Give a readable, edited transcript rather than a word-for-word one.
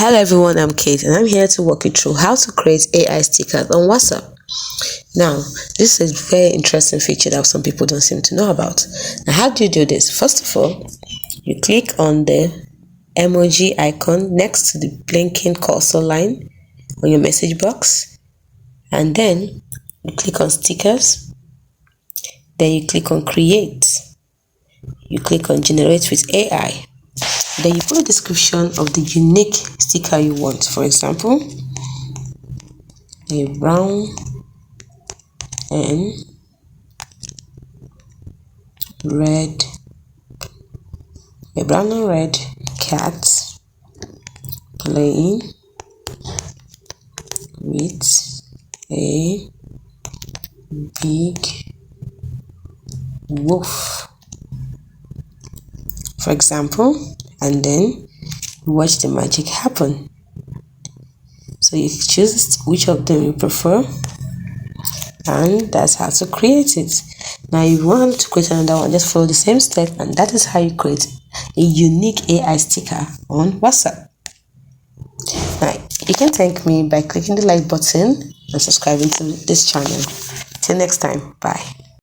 Hello everyone, I'm Kate and I'm here to walk you through how to create AI stickers on WhatsApp. Now, this is a very interesting feature that some people don't seem to know about. Now, how do you do this? First of all, you click on the emoji icon next to the blinking cursor line on your message box, and then you click on stickers, then you click on create, you click on generate with AI. Then you put a description of the unique sticker you want. For example, a brown and red cat playing with a big wolf, for example, and then watch the magic happen. So you choose which of them you prefer, and that's how to create it. Now if you want to create another one, just follow the same step, and that is how you create a unique AI sticker on WhatsApp. Now you can thank me by clicking the like button and subscribing to this channel. Till next time, bye.